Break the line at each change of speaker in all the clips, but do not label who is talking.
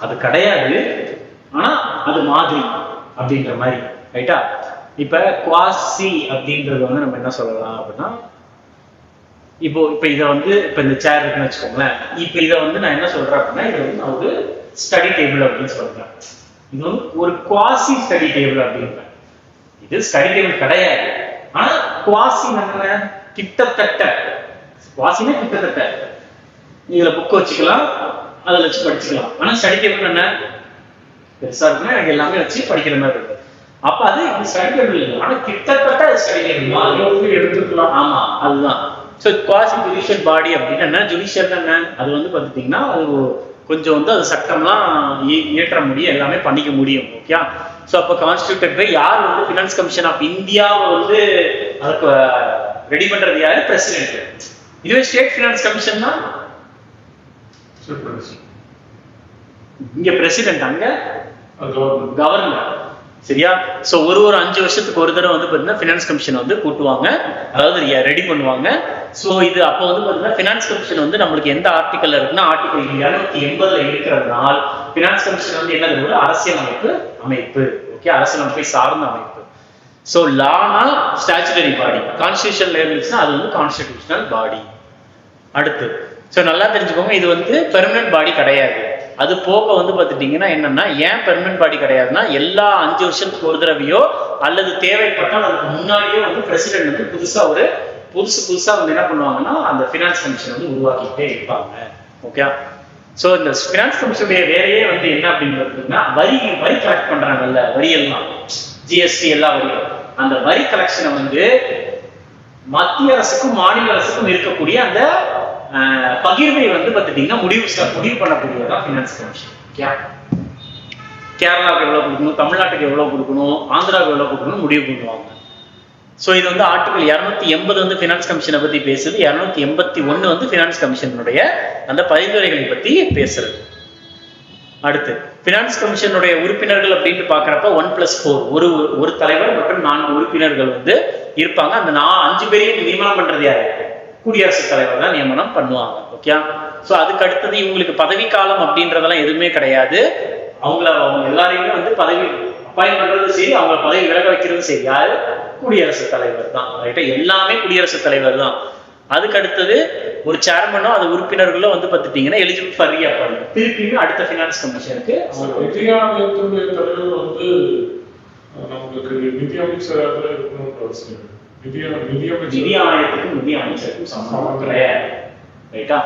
அது கிடையாது, ஆனா அது மாதிரி அப்படின்ற மாதிரி. ரைட்டா? இப்ப குவாசி அப்படின்றது வந்து நம்ம என்ன சொல்லலாம் அப்படின்னா, இப்போ இதை வந்து இப்ப இந்த சேர் இருக்குன்னு வச்சுக்கோங்களேன். இப்ப இதை வந்து நான் என்ன சொல்றேன் அப்படின்னா, இது வந்து நான் ஒரு ஸ்டடி டேபிள் அப்படின்னு சொல்றேன். இது வந்து ஒரு குவாசி ஸ்டடி டேபிள் அப்படின்றேன். இது ஸ்டடி டேபிள் கிடையாது, ஆனா குவாசி என்ன, கிட்டத்தட்ட. குவாசினா கிட்டத்தட்ட இதுல புக் வச்சுக்கலாம், அதுல வச்சு படிச்சுக்கலாம். ஆனா ஸ்டடி டேபிள் என்ன, பெருசா இருக்குன்னா எனக்கு எல்லாமே வச்சு படிக்கிற மாதிரி இருக்கு. அப்ப அது ஸ்டடி டேபிள் இல்லை, ஆனா கிட்டத்தட்ட ஸ்டடி டேபிள் எடுத்துக்கலாம். ஆமா, அதுதான். ஸோ குவாசி ஜுடிஷியல் பாடி அப்படின்னு என்ன, ஜுடிஷியல் என்ன, அது வந்து பார்த்துட்டீங்கன்னா அது கொஞ்சம் வந்து அது சட்டம்லாம் இயற்ற முடியும், எல்லாமே பண்ணிக்க முடியும். ஓகே. ஸோ அப்போ கான்ஸ்டியூட்டட் பை யார் வந்து ஃபினான்ஸ் கமிஷன் ஆஃப் இந்தியாவை வந்து அதுக்கு ரெடி பண்றது யாரு, பிரசிடென்ட். இதுவே ஸ்டேட் ஃபினான்ஸ் கமிஷன் தான் இங்க பிரசிடென்ட், அங்க கவர்னர். சரியா? சோ ஒரு 5 வருஷத்துக்கு ஒரு தடவை வந்து பாத்தீங்கன்னா ஃபினான்ஸ் கமிஷன் வந்து கூட்டுவாங்க, அதாவது ரெடி பண்ணுவாங்க. சோ இது அப்போ வந்து பாத்தீங்கன்னா ஃபினான்ஸ் கமிஷன் வந்து நம்மளுக்கு எந்த ஆர்டிகல்ல இருக்குன்னா, ஆர்டிகல் 280 இருக்கிறதுனால ஃபினான்ஸ் கமிஷன் வந்து என்னது, ஒரு அரசியலமைப்பு அமைப்பு. ஓகே, அரசியலமைப்பை சார்ந்த அமைப்பு. சோ லானா ஸ்டாச்சுட்டரி பாடி, கான்ஸ்டிடியூஷன் லேபிள்ஸ்னா அது வந்து கான்ஸ்டிடியூஷனல் பாடி. அடுத்து சோ நல்லா தெரிஞ்சுக்கோங்க, இது வந்து பெர்மனன்ட் பாடி கிடையாது. அது போக வந்து பார்த்துட்டீங்கன்னா என்னன்னா, ஏன் பெர்மனன்ட் பாடி கிடையாதுன்னா, எல்லா 5 வருஷத்துக்கு ஒரு தடவையோ அல்லது தேவைப்பட்டால் அதுக்கு முன்னாடியோ வந்து பிரசிடென்ட் வந்து புதுசா வந்து என்ன பண்ணுவாங்கன்னா, அந்த ஃபினான்ஸ் கமிஷன் வந்து உருவாக்கிட்டே இருப்பாங்க. ஓகே. ஸோ இந்த ஃபினான்ஸ் கமிஷனுடைய வேலையே வந்து என்ன அப்படின்றதுன்னா, வரி கலெக்ட் பண்றாங்கல்ல, வரி எல்லாம் ஜிஎஸ்டி எல்லா வரியும், அந்த வரி கலெக்ஷனை வந்து மத்திய அரசுக்கும் மாநில அரசுக்கும் இருக்கக்கூடிய அந்த பகிர்வை வந்து பார்த்துட்டீங்கன்னா முடிவு பண்ணக்கூடியதான் ஃபினான்ஸ் கமிஷன். கேரளாவுக்கு எவ்வளவு கொடுக்கணும், தமிழ்நாட்டுக்கு எவ்வளவு கொடுக்கணும், ஆந்திராவுக்கு எவ்வளவு கொடுக்கணும் முடிவு பண்ணுவாங்க. ஸோ இது வந்து ஆர்டிகல் 280 வந்து ஃபினான்ஸ் கமிஷனை பத்தி பேசுது, 281 வந்து ஃபினான்ஸ் கமிஷனுடைய அந்த பரிந்துரைகளை பத்தி பேசுறது. அடுத்து ஃபினான்ஸ் கமிஷனுடைய உறுப்பினர்கள் அப்படின்னு பாக்குறப்ப 1+4 ஒரு தலைவர் மற்றும் 4 உறுப்பினர்கள் வந்து இருப்பாங்க. அந்த 5 பேரையும் நியமனம் பண்றது யாரு, குடியரசுத் தலைவர் தான் நியமனம் பண்ணுவாங்க. ஓகே. ஸோ அதுக்கு அடுத்தது இவங்களுக்கு பதவி காலம் அப்படின்றதெல்லாம் எதுவுமே கிடையாது. அவங்க எல்லாரையுமே வந்து பதவி அப்பாயின்ட் பண்றது சரி, அவங்க பதவி விலக வைக்கிறது சரி, யாரு, குடியரசுத் தலைவர் தான். ரைட்டா? எல்லாமே குடியரசுத் தலைவர் தான். அதுக்கு அடுத்தது ஒரு சேர்மனோ அது உறுப்பினர்களோ வந்து பார்த்துட்டீங்கன்னா எலிஜிபிள் ஃபார் ரீஅப்பாயின்ட்மென்ட், திருப்பியும் அடுத்த ஃபினான்ஸ் கமிஷனுக்கு.
நிதி ஆணையத்துடைய தலைவர் வந்து நமக்கு நிதி அமைச்சராக இருக்கணும்னு அவசியம். நிதி ஆணையத்துக்கும் நிதி அமைச்சருக்கும் சம்பந்தம் கிடையாது. ரைட்டா?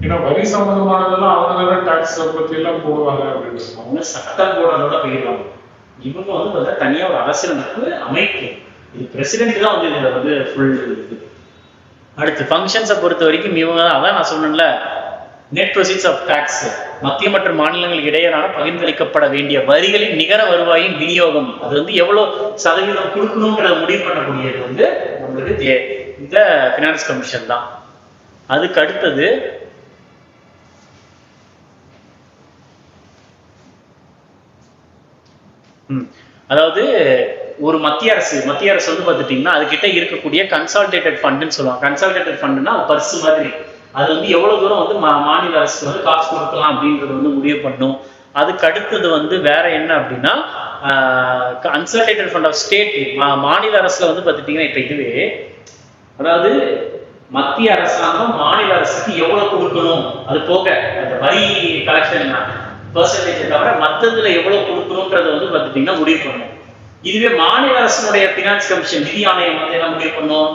ஏன்னா வரி சம்பந்தமானதெல்லாம் அவங்க டாக்ஸ் பத்தி எல்லாம் போடுவாங்க அப்படின்னு
அவங்க சட்டம் போடுறதோட போயிடுவாங்க. இவங்க வந்து பார்த்தா தனியா ஒரு அரசியலமைப்பு அமைப்பு. இது பிரசிடென்ட் தான் வந்து இதுல வந்து ஃபுல் இது. அடுத்து ஃபங்க்ஷன்ஸை பொறுத்த வரைக்கும் இவங்க அதான் நான் சொன்னேன்ல, நெட் ப்ரொசீட்ஸ் ஆஃப் டாக்ஸ், மத்திய மற்றும் மாநிலங்களுக்கு இடையிலான பகிர்ந்தளிக்கப்பட வேண்டிய வரிகளின் நிகர வருவாயின் விநியோகம், அது வந்து எவ்வளவு சதவீதம் கொடுக்கணுங்கிறத முடிவு பண்ணக்கூடியது வந்து நம்மளுக்கு இந்த ஃபினான்ஸ் கமிஷன் தான். அதுக்கு அடுத்தது அதாவது ஒரு மத்திய அரசு வந்து பார்த்துட்டீங்கன்னா அதுகிட்ட இருக்கக்கூடிய கன்சாலிடேட்டட் ஃபண்டுன்னு சொல்லுவாங்க. கன்சாலிடேட்டட் ஃபண்டுன்னா பர்ஸ் மாதிரி, அது வந்து எவ்வளவு தூரம் வந்து மாநில அரசுக்கு வந்து காசு கொடுக்கலாம் அப்படின்றது வந்து முடிவு பண்ணும். அதுக்கு அடுத்தது வந்து வேற என்ன அப்படின்னா, கன்சாலிடேட்டட் ஃபண்ட் ஆஃப் ஸ்டேட், மாநில அரசுல வந்து பார்த்துட்டீங்கன்னா இப்ப இதுவே, அதாவது மத்திய அரசாங்கம் மாநில அரசுக்கு எவ்வளவு கொடுக்கணும், அது போக அந்த வரி கலெக்ஷன் பெர்சன்டேஜை தவிர மற்றதுல எவ்வளவு கொடுக்கணும்ன்றத வந்து பார்த்துட்டீங்கன்னா முடிவு பண்ணும். இதுவே மாநில அரசுடைய பினான்ஸ் கமிஷன், நிதி ஆணையம் வந்து என்ன முடிவு பண்ணும்,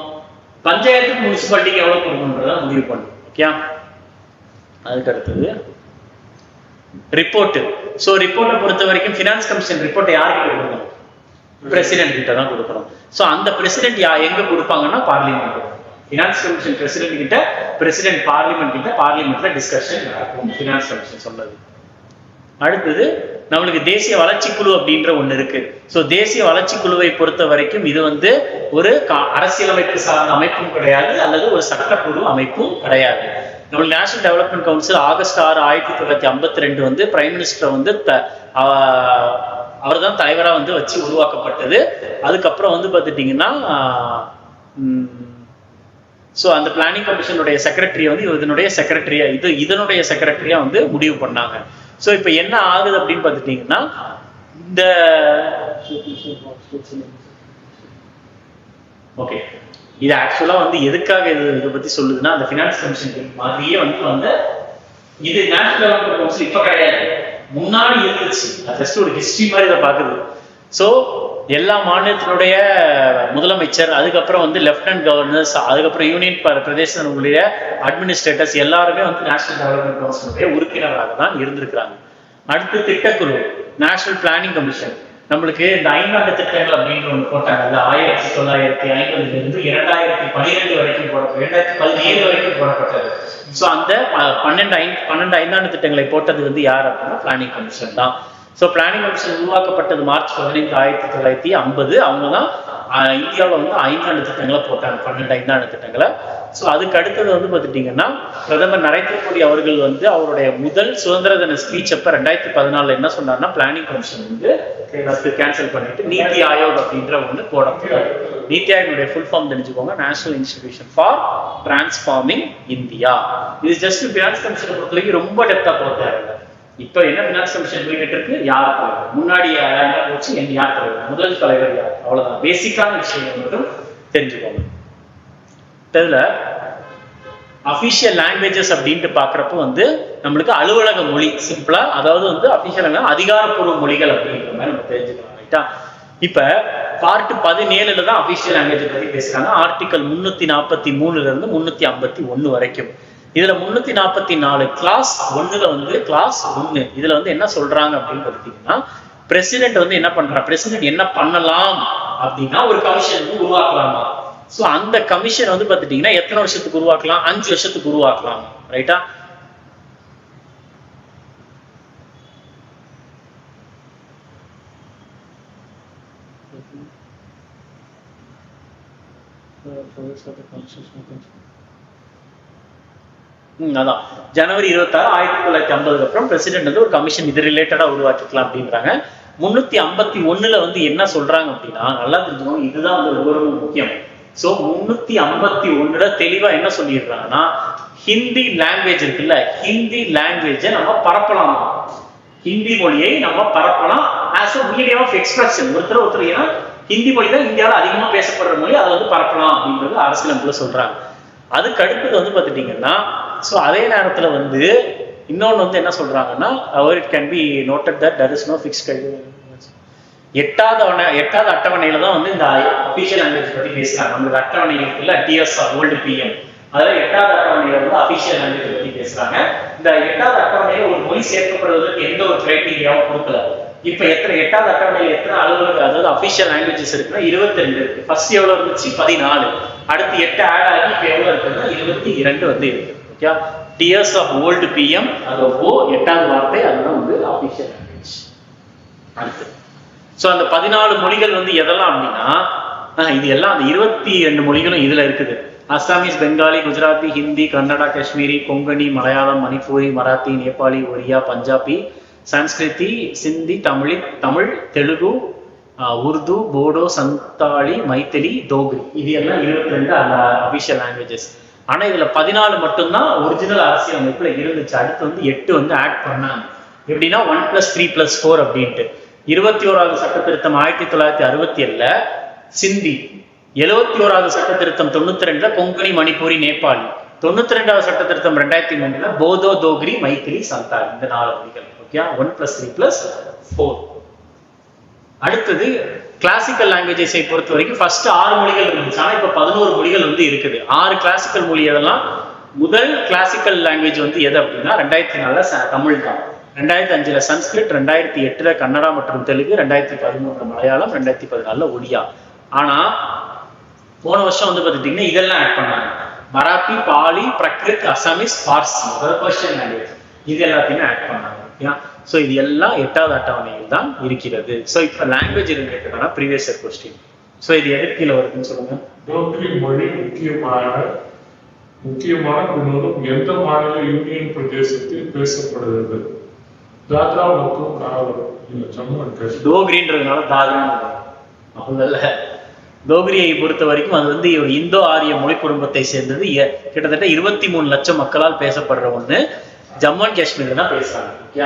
பஞ்சாயத்துக்கு முனிசிபாலிட்டிக்கு எவ்வளவு கொடுக்கணும்ன்றத முடிவு பண்ணும். ஓகே. அதுக்கு அடுத்தது ரிப்போர்ட். ஸோ ரிப்போர்ட்டை பொறுத்த வரைக்கும் ஃபினான்ஸ் கமிஷன் ரிப்போர்ட்டை யாருக்கு கொடுக்கணும், பிரசிடென்ட் கிட்ட தான் கொடுக்கணும். ஸோ அந்த பிரசிடென்ட் எங்க கொடுப்பாங்கன்னா பார்லிமெண்ட். ஃபினான்ஸ் கமிஷன் பிரசிடென்ட் கிட்ட, பிரசிடென்ட் பார்லிமெண்ட் கிட்ட, பார்லிமெண்ட்ல டிஸ்கஷன் நடக்கும் ஃபினான்ஸ் கமிஷன் சொன்னது. அடுத்தது நம்மளுக்கு தேசிய வளர்ச்சி குழு அப்படின்ற ஒண்ணு இருக்கு. ஸோ தேசிய வளர்ச்சி குழுவை பொறுத்த வரைக்கும் இது வந்து ஒரு அரசியலமைப்பு சார்ந்த அமைப்பும் கிடையாது, அல்லது ஒரு சட்டக்குழு அமைப்பும் கிடையாது. நம்ம நேஷனல் டெவலப்மெண்ட் கவுன்சில் ஆகஸ்ட் 6, 1952 வந்து பிரைம் மினிஸ்டர் வந்து அவர் தான் தலைவராக வந்து வச்சு உருவாக்கப்பட்டது. அதுக்கப்புறம் வந்து பார்த்துட்டீங்கன்னா ஸோ அந்த பிளானிங் கமிஷனுடைய செக்ரட்டரியை வந்து இதனுடைய செக்ரட்டரியா வந்து முடிவு பண்ணாங்க. ஸோ இப்போ என்ன ஆகுது அப்படின்னு பார்த்துட்டீங்கன்னா, இந்த ஓகே இது ஆக்சுவலா வந்து எதுக்காக இதை பத்தி சொல்லுதுன்னா, அந்த ஃபினான்ஸ் கமிஷன் மாதிரியே வந்து இது நேஷனல் டெவலப்மெண்ட் கவுன்சில் இப்ப கிடையாது, முன்னாடி இருந்துச்சு. ஜஸ்ட் ஒரு ஹிஸ்டரி மாதிரி இதை பாக்குது. ஸோ எல்லா மாநிலத்தினுடைய முதலமைச்சர், அதுக்கப்புறம் வந்து லெப்டினன்ட் கவர்னர்ஸ், அதுக்கப்புறம் யூனியன் பிரதேசங்களுடைய அட்மினிஸ்ட்ரேட்டர்ஸ் எல்லாருமே வந்து நேஷனல் டெவலப்மெண்ட் கவுன்சிலுடைய உறுப்பினராக தான் இருந்திருக்கிறாங்க. அடுத்து திட்டக்குழு, நேஷனல் பிளானிங் கமிஷன். நம்மளுக்கு இந்த 5 ஆண்டு திட்டங்கள் அப்படின்ற ஒன்று போட்டாங்கல்ல, 1950 2012 வரைக்கும் 2017 வரைக்கும் போடப்பட்டது. ஸோ அந்த 12 ஐந்தாண்டு திட்டங்களை போட்டது வந்து யார் அப்படின்னா பிளானிங் கமிஷன் தான். ஸோ பிளானிங் கமிஷன் உருவாக்கப்பட்டது மார்ச் 15, 1950. அவங்க தான் இந்தியாவில் வந்து 5 ஆண்டு திட்டங்களை போட்டாங்க, 12 ஐந்தாண்டு திட்டங்களை. ஸோ அதுக்கு அடுத்தது வந்து பார்த்துட்டீங்கன்னா, பிரதமர் நரேந்திர மோடி அவர்கள் வந்து அவருடைய முதல் சுதந்திர தின ஸ்பீச் அப்ப 2014 என்ன சொன்னார்னா, பிளானிங் கமிஷன் வந்து கேன்சல் பண்ணிட்டு நீத்தி ஆயோக் அப்படின்ற ஒன்று போடப்பட்டார். நீத்தி ஆயோனுடைய ஃபுல் ஃபார்ம் தெரிஞ்சுக்கோங்க, national institution for transforming India. இது ஜஸ்ட் பினான்ஸ் கமிஷனை பொறுத்தவரைக்கும் ரொம்ப டெப்தா போட்டாரு. இப்ப என்ன பினான்ஸ் கமிஷன் போய்கிட்டு இருக்கு, யார் தலைவர், முன்னாடி என்ன போச்சு, யார் தலைவர், முதல் தலைவர் யார், அவ்வளவுதான். பேசிக்கான விஷயம் மட்டும் தெரிஞ்சுக்கோங்க. இதுல அபிஷியல் லாங்குவேஜஸ் அப்படின்ட்டு பாக்குறப்ப வந்து நம்மளுக்கு அலுவலக மொழி சிம்பிளா, அதாவது வந்து அபிஷியல் அதிகாரப்பூர்வ மொழிகள் அப்படின்ற மாதிரி நம்ம தெரிஞ்சுக்கலாம். ரைட்டா? இப்ப பார்ட் 17 தான் அபிஷியல் லாங்குவேஜ் பத்தி பேசுறாங்க. ஆர்டிகல் 343 இருந்து 351 வரைக்கும். இதுல 344 கிளாஸ் 1ல வந்து கிளாஸ் 1 இதுல வந்து என்ன சொல்றாங்க அப்படின்னு பார்த்தீங்கன்னா, பிரசிடென்ட் வந்து என்ன பண்றா, பிரசிடென்ட் என்ன பண்ணலாம் அப்படின்னா ஒரு கமிஷன் வந்து உருவாக்கலாமா. ஸோ அந்த கமிஷன் வந்து பார்த்துட்டீங்கன்னா எத்தனை வருஷத்துக்கு உருவாக்கலாம், 5 வருஷத்துக்கு உருவாக்கலாம். ரைட்டா? அதான் ஜனவரி 26, 1950 அப்புறம் பிரசிடென்ட் வந்து ஒரு கமிஷன் இது ரிலேட்டடா உருவாக்கிக்கலாம் அப்படின்றாங்க. 351 வந்து என்ன சொல்றாங்க அப்படின்னா, நல்லா தெரிஞ்சுக்கணும், இதுதான் வந்து ரொம்ப முக்கியம். ஸோ 351 தெளிவா என்ன சொல்லிடுறாங்கன்னா, ஹிந்தி லாங்குவேஜ் இருக்குல்ல, ஹிந்தி லாங்குவேஜை நம்ம பரப்பலாமா, ஹிந்தி மொழியை நம்ம பரப்பலாம் as a medium of expression. ஒருத்தர் ஏன்னா ஹிந்தி மொழி தான் இந்தியாவில் அதிகமாக பேசப்படுற மொழி, அதை வந்து பரப்பலாம் அப்படின்றது அரசியலமைப்புல சொல்றாங்க. அதுக்கு அடுத்தது வந்து பார்த்துட்டீங்கன்னா, ஸோ அதே நேரத்தில் வந்து இன்னொன்று வந்து என்ன சொல்றாங்கன்னா, it can be noted that there is no fixed. 8வது அட்டவணையில தான் வந்து இந்த அபிஷியல் லாங்குவேஜ் பத்தி பேசுறாங்க. நம்மளுக்கு அட்டவணை இருக்குல்ல, டிஎஸ்ஆர் ஓல்டு பிஎம், அதுல 8வது அட்டவணையில வந்து அபிஷியல் லாங்குவேஜ் பத்தி பேசுறாங்க. இந்த 8வது அட்டவணையில ஒரு மொழி சேர்க்கப்படுவதற்கு எந்த ஒரு கிரைட்டீரியாவும் கொடுக்கல. இப்ப 8வது அட்டவணையில எத்தனை அலுவலக, அதாவது அபிஷியல் லாங்குவேஜஸ் இருக்குன்னா 22 இருக்கு. ஃபர்ஸ்ட் எவ்வளவு இருந்துச்சு, 14. அடுத்து 8 ஆட் ஆகி இப்ப எவ்வளவு இருக்குன்னா 22 வந்து இருக்கு. Okay, DS of old PM, அது ஓ 8வது வார்த்தை, அதுதான் வந்து அபிஷியல் லாங்குவேஜ். அடுத்து ஸோ அந்த 14 மொழிகள் வந்து எதெல்லாம் அப்படின்னா, இது எல்லாம் அந்த 22 மொழிகளும் இதுல இருக்குது. அசாமீஸ், பெங்காலி, குஜராத்தி, ஹிந்தி, கன்னடா, காஷ்மீரி, கொங்கணி, மலையாளம், மணிப்பூரி, மராத்தி, நேபாளி, ஒரியா, பஞ்சாபி, சன்ஸ்கிருதி, சிந்தி, தமிழ், தெலுங்கு, உருது, போடோ, சந்தாளி, மைத்திலி, தோக்ரி, இது எல்லாம் 22 அந்த அபிஷியல் லாங்குவேஜஸ். ஆனா இதுல 14 மட்டும்தான் ஒரிஜினல் அரசியல் அமைப்புல இருந்துச்சு. அடுத்து வந்து 8 வந்து ஆட் பண்ணாங்க. எப்படின்னா 1+3+4 அப்படின்ட்டு. 21வது சட்ட திருத்தம் 1967 சிந்தி, 71வது சட்ட திருத்தம் 92 கொங்கணி, மணிப்பூரி, நேபாளி, 92வது சட்ட திருத்தம் 2003 போதோ, தோக்ரி, மைத்திலி, சந்தாலி, இந்த 4 மொழிகள். ஓகே, 1+3+4. அடுத்தது கிளாசிக்கல் லாங்குவேஜஸை பொறுத்த வரைக்கும் ஃபர்ஸ்ட் 6 மொழிகள் இருந்துச்சு. ஆனா இப்ப 11 மொழிகள் வந்து இருக்குது. 6 கிளாசிக்கல் மொழி எதெல்லாம், முதல் கிளாசிக்கல் லாங்குவேஜ் வந்து எது அப்படின்னா 2004 தமிழ் தான், 2005 சன்ஸ்கிரிட், 2008 கன்னடா மற்றும் தெலுங்கு, 2013 மலையாளம், 2014 ஒடியா. ஆனா போன வருஷம் வந்து பார்த்துட்டீங்கன்னா இதெல்லாம் ஆட் பண்ணாங்க. மராத்தி, பாலி, பிரக்ரித், அசாமிஸ், பார்சி, பர்ஷியன் லாங்குவேஜ், இது எல்லாத்தையுமே ஆட் பண்ணாங்க. ஸோ இது எல்லாம் 8வது அட்டவணையில் தான் இருக்கிறது. ஸோ இப்போ லாங்குவேஜ் ரிலேட்டடான ப்ரீவியஸ் இயர் கொஸ்டின். ஸோ இது எதுக்கு கீழே வருதுன்னு சொல்லுங்க.
டோக்ரி மொழி முக்கியமான குணம் எந்த மாநில யூனியன் பிரதேசத்தில் பேசப்படுகிறது? தாத்ரா மற்றும் நாகர், ஜம்மு அண்ட் காஷ்மீர்.
டோக்ரின்றதுனால தாத்ரா, அப்படி டோக்ரியை பொறுத்த வரைக்கும் அது வந்து ஒரு இந்தோ ஆரிய மொழி குடும்பத்தை சேர்ந்தது. கிட்டத்தட்ட 23 லட்சம் மக்களால் பேசப்படுற ஒண்ணு. ஜம்மு அண்ட் காஷ்மீர்ல தான் பேசுறாங்க. ஓகே,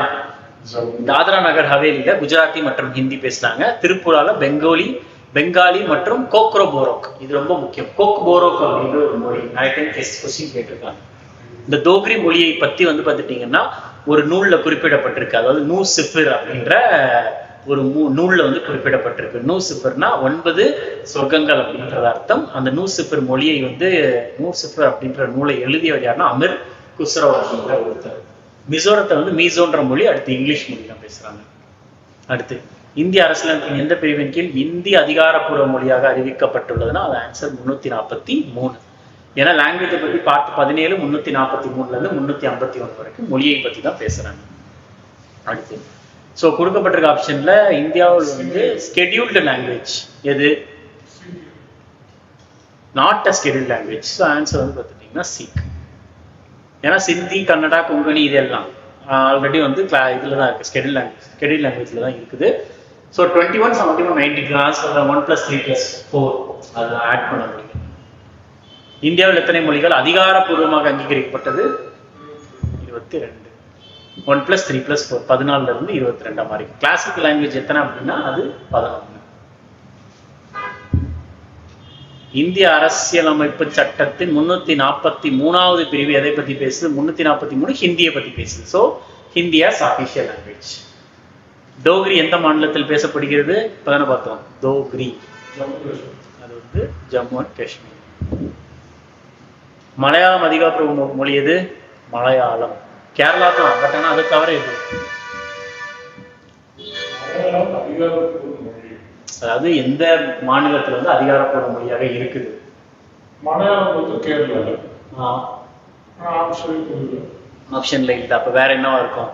தாத்ரா நகர் ஹவேலியில குஜராத்தி மற்றும் ஹிந்தி பேசுறாங்க. திரிபுரால பெங்காலி மற்றும் கோக்ரோ போரோக். இது ரொம்ப முக்கியம். கோக் போரோக் அப்படின்ற ஒரு மொழி நிறைய டைம் கொஸ்டின் கேட்டிருக்காங்க. இந்த டோக்ரி மொழியை பத்தி வந்து பார்த்துட்டீங்கன்னா ஒரு நூல்ல குறிப்பிடப்பட்டிருக்கு. அதாவது நூ சிஃபிர் அப்படின்ற ஒரு நூல்ல வந்து குறிப்பிடப்பட்டிருக்கு. நூ சிஃபிர்னா 9 சொர்க்கங்கள் அப்படின்றது அர்த்தம். அந்த நூ சிஃபிர் மொழியை வந்து நூ சிஃபிர் அப்படின்ற நூலை எழுதியவர் யாருன்னா அமிர் குஸ்ரோ அப்படின்ற ஒருத்தர். மிசோரத்தை வந்து மீசோன்ற மொழி, அடுத்து இங்கிலீஷ் மொழியில பேசுறாங்க. அடுத்து இந்திய அரசியலமைப்பின் எந்த பிரிவின் கீழ் இந்தி அதிகாரப்பூர்வ மொழியாக அறிவிக்கப்பட்டுள்ளதுன்னா அது ஆன்சர் 343. ஏன்னா லாங்குவேஜை பத்தி பார்ட் 17 343ல இருந்து 351 வரைக்கும் மொழியை பத்தி தான் பேசுறாங்க. அடுத்து ஸோ கொடுக்கப்பட்டிருக்க ஆப்ஷன்ல இந்தியாவில் வந்து ஸ்கெடியூல்டு லாங்குவேஜ் எது? Not a scheduled language. So answer வந்து பார்த்துட்டீங்கன்னா சீக். ஏன்னா சிந்தி, கன்னடா, கொங்கணி இதெல்லாம் ஆல்ரெடி வந்து இதுல தான் இருக்கு. ஸ்கெடியூல் லாங்குவேஜ்ல தான் இருக்குது. ஸோ 21, 71, 92 ஆன்சர் 1 + 3 + 4 அதை ஆட் பண்ண முடியும். இந்தியாவில் எத்தனை மொழிகள் அதிகாரப்பூர்வமாக அங்கீகரிக்கப்பட்டது? 22. 1 + 3 + 4 14ல இருந்து 22 மாதிரி. கிளாசிக்கல் லாங்குவேஜ் எத்தனை அப்படின்னா அது 11. இந்திய அரசியலமைப்பு சட்டத்தின் 343வது பிரிவு எதை பத்தி பேசுது? 343 ஹிந்தியை பத்தி பேசுது. So Hindi as official language. Dogri எந்த மாநிலத்தில் பேசப்படுகிறது? இப்பதானே பார்த்தோம். டோக்ரி அது வந்து ஜம்மு அண்ட் காஷ்மீர். மலையாளம் அதிகாரப்பூர்வ மொழி எது? மலையாளம். கேரளா தான், பட் ஆனால் அதை தவிர எது? அதாவது எந்த மாநிலத்துல வந்து அதிகாரப்பூர்வ மொழியாக இருக்குது?
மலையாளம் வந்து கேரளா.
ஆப்ஷன்ல இல்லை. அப்ப வேற என்னவா இருக்கும்?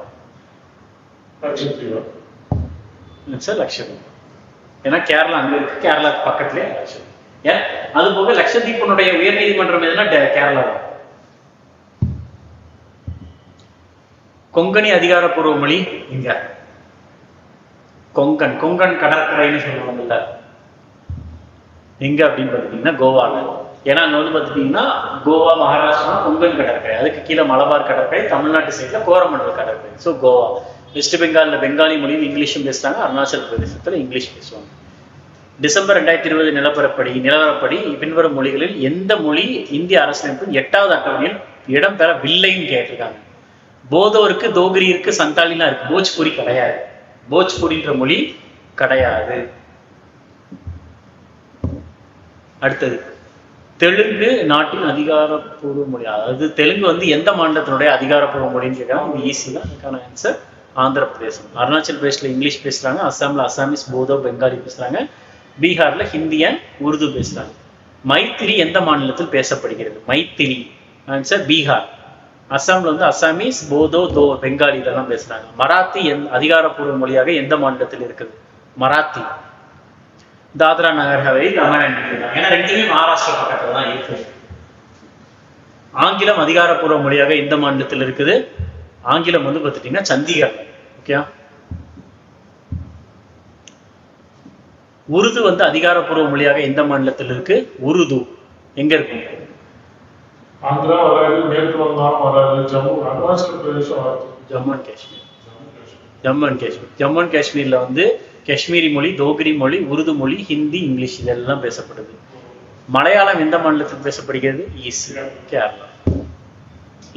லட்சத்தீவு. ஏன்னா கேரளா அங்க இருக்கு, கேரளா பக்கத்துலயே லட்சத்தீவு. ஏன் அது போக லட்சத்தீவுனுடைய உயர் நீதிமன்றம் எதுனா கேரளா தான். கொங்கணி அதிகாரப்பூர்வ மொழி இங்க கொங்கன் கடற்கரைன்னு சொல்லுவாங்கல்ல, எங்க அப்படின்னு பாத்தீங்கன்னா கோவால. ஏன்னா அங்க வந்து பாத்துட்டீங்கன்னா கோவா, மகாராஷ்டிரா, கொங்கன் கடற்கரை, அதுக்கு கீழே மலபார் கடற்கரை, தமிழ்நாட்டு சைட்ல கோரமண்டல் கடற்கரை. ஸோ கோவா. வெஸ்ட் பெங்கால்ல பெங்காலி மொழியும் இங்கிலீஷும் பேசுறாங்க. அருணாச்சல் பிரதேசத்துல இங்கிலீஷ் பேசுவாங்க. டிசம்பர் 2020 நிலவரப்படி பின்வரும் மொழிகளில் எந்த மொழி இந்திய அரசியலமைப்பின் 8வது அட்டவணையில் இடம்பெறவில்லைன்னு கேட்டிருக்காங்க. போதோருக்கு, டோக்ரியிற்கு, சந்தாலிலாம் இருக்கு. போஜ்புரி கிடையாது. போஜ்புரின்ற மொழி கிடையாது. அடுத்தது தெலுங்கு நாட்டின் அதிகாரப்பூர்வ மொழி. அதாவது தெலுங்கு வந்து எந்த மாநிலத்தினுடைய அதிகாரப்பூர்வ மொழின்னு கேட்கறாங்க. இது ஈஸி தான். அதுக்கான ஆன்சர் ஆந்திர பிரதேசம். அருணாச்சல் பிரதேஷ்ல இங்கிலீஷ் பேசுறாங்க. அஸ்ஸாம்ல அசாமிஸ், போதோ, பெங்காலி பேசுறாங்க. பீகார்ல ஹிந்தி அண்ட் உருது பேசுறாங்க. மைத்திலி எந்த மாநிலத்தில் பேசப்படுகிறது? மைத்திலி ஆன்சர் பீகார். அஸ்ஸாம்ல வந்து அசாமீஸ், போதோ, பெங்காலி இதெல்லாம் பேசுறாங்க. மராத்தி அதிகாரப்பூர்வ மொழியாக எந்த மாநிலத்தில் இருக்குது? மராத்தி. தாத்ரா நகர் ஹவேலி, தமன். ஏன்னா ரெண்டுமே மகாராஷ்டிரா பக்கத்துல தான் இருக்கு. ஆங்கிலம் அதிகாரப்பூர்வ மொழியாக எந்த மாநிலத்தில் இருக்குது? ஆங்கிலம் வந்து பார்த்துட்டீங்கன்னா சண்டிகர். ஓகே. உருது வந்து அதிகாரப்பூர்வ மொழியாக எந்த மாநிலத்தில் இருக்கு? உருது எங்க இருக்கு?
ஆந்திரா வராது, மேற்கு வங்காளம் வராது, அருணாச்சல் பிரதேசம் வராது.
ஜம்மு அண்ட் காஷ்மீர்ல வந்து காஷ்மீரி மொழி, டோக்ரி மொழி, உருது மொழி, ஹிந்தி, இங்கிலீஷ் இதெல்லாம் பேசப்படுது. மலையாளம் எந்த மாநிலத்தில் பேசப்படுகிறது? ஈஸ்ட், கேரளா.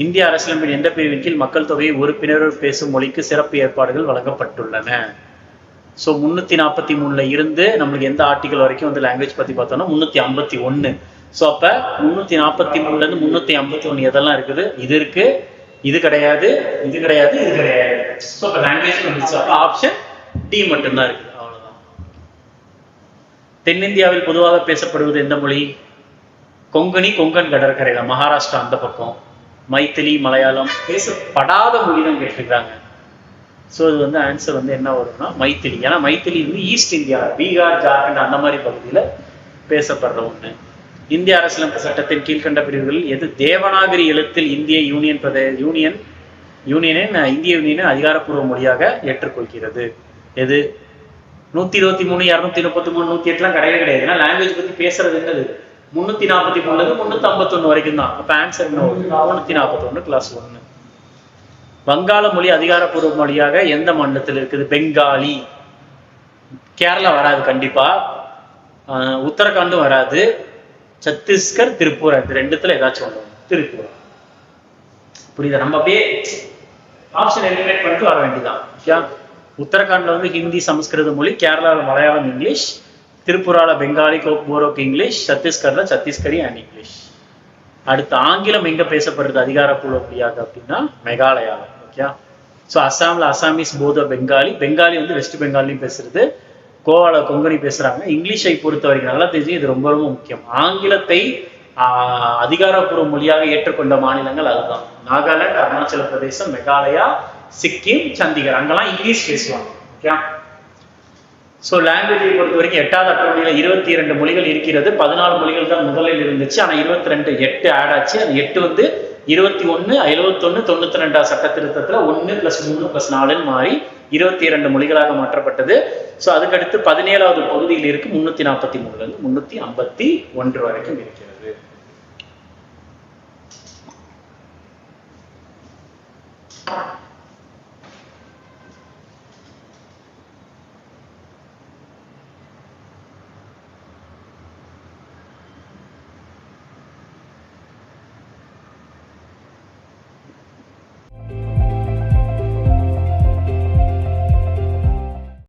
இந்திய அரசியலமைப்பின் எந்த பிரிவின் கீழ் மக்கள் தொகையை உறுப்பினர் பேசும் மொழிக்கு சிறப்பு ஏற்பாடுகள் வழங்கப்பட்டுள்ளன? ஸோ 343ல இருந்து நம்மளுக்கு எந்த ஆர்டிகல் வரைக்கும் வந்து லாங்குவேஜ் பத்தி பார்த்தோம்னா 351. ஸோ அப்ப 343ல இருந்து 351 எதெல்லாம் இருக்குது? இது இருக்கு, இது கிடையாது, இது கிடையாது, இது கிடையாது. ஸோ அப்ப லாங்குவேஜ் வந்துச்சு. அப்ப ஆப்ஷன் டி மட்டும்தான் இருக்குது. அவ்வளவுதான். தென்னிந்தியாவில் பொதுவாக பேசப்படுவது எந்த மொழி? கொங்கணி, கொங்கன் கடற்கரையில மகாராஷ்டிரா அந்த பக்கம். மைத்திலி, மலையாளம் பேசப்படாத மொழி தான் கேட்டிருக்காங்க. ஸோ இது வந்து ஆன்சர் வந்து என்ன வரும்னா மைத்திலி. ஏன்னா மைத்திலி வந்து ஈஸ்ட் இந்தியா, பீகார், ஜார்க்கண்ட் அந்த மாதிரி பகுதியில் பேசப்படுற ஒண்ணு. இந்திய அரசியலமைப்பு சட்டத்தின் கீழ்கண்ட பிரிவுகளில் எது தேவநாகரி எழுத்தில் இந்திய யூனியனின் அதிகாரப்பூர்வ மொழியாக ஏற்றுக்கொள்கிறது? எது? 123 233 108 கிடையவே கிடையாது. ஏன்னா லாங்குவேஜ் பத்தி பேசுறது என்னது 343 351 வரைக்கும் தான். அப்ப ஆன்சர் என்ன? 341 கிளாஸ் 1. வங்காள மொழி அதிகாரப்பூர்வ மொழியாக எந்த மாநிலத்தில் இருக்குது? பெங்காலி. கேரளா வராது கண்டிப்பா, உத்தரகாண்டும் வராது, சத்தீஸ்கர், திரிபுரா, இந்த ரெண்டுத்துல ஏதாச்சும் ஒன்று. திரிபுரா. புரியுதா? நம்ம அப்படியே ஆப்ஷன் எலிமினேட் பண்ணிட்டு வர வேண்டியதான். உத்தரகாண்ட்ல வந்து ஹிந்தி சமஸ்கிருத மொழி, கேரளாவில் மலையாளம் இங்கிலீஷ், திரிபுரால பெங்காலி போரோக் இங்கிலீஷ், சத்தீஸ்கர்ல சத்தீஸ்கரி அண்ட் இங்கிலீஷ். அடுத்து ஆங்கிலம் எங்க பேசப்படுறது அதிகாரப்பூர்வ மொழியாக அப்படின்னா மெகாலயாவில். ஓகே. ஸோ அஸ்ஸாம்ல அசாமீஸ், போதோ, பெங்காலி. பெங்காலி வந்து வெஸ்ட் பெங்காலையும் பேசுறது, கோவால கொங்கணி பேசுறாங்க. இங்கிலீஷை பொறுத்த வரைக்கும் நல்லா தெரிஞ்சு, இது ரொம்ப ரொம்ப முக்கியம். ஆங்கிலத்தை அதிகாரப்பூர்வ மொழியாக ஏற்றுக்கொண்ட மாநிலங்கள் அதுதான். நாகாலாந்து, அருணாச்சல பிரதேசம், மெகாலயா, சிக்கிம், சண்டிகர். அங்கெல்லாம் இங்கிலீஷ் பேசுவாங்க. ஓகே. ஸோ லாங்குவேஜை பொறுத்த வரைக்கும் 8வது அட்டவணையில் 22 மொழிகள் இருக்கிறது. 14 மொழிகள் தான் முதலில் இருந்துச்சு. ஆனால் 22 8 ஆட் ஆச்சு. அந்த 8 வந்து 21 71 92 சட்ட திருத்தத்தில் 1 + 3 + 4 மாறி 22 மொழிகளாக மாற்றப்பட்டது. ஸோ அதுக்கடுத்து 17வது பகுதியில் இருக்கு 343 351 வரைக்கும் இருக்கிறது.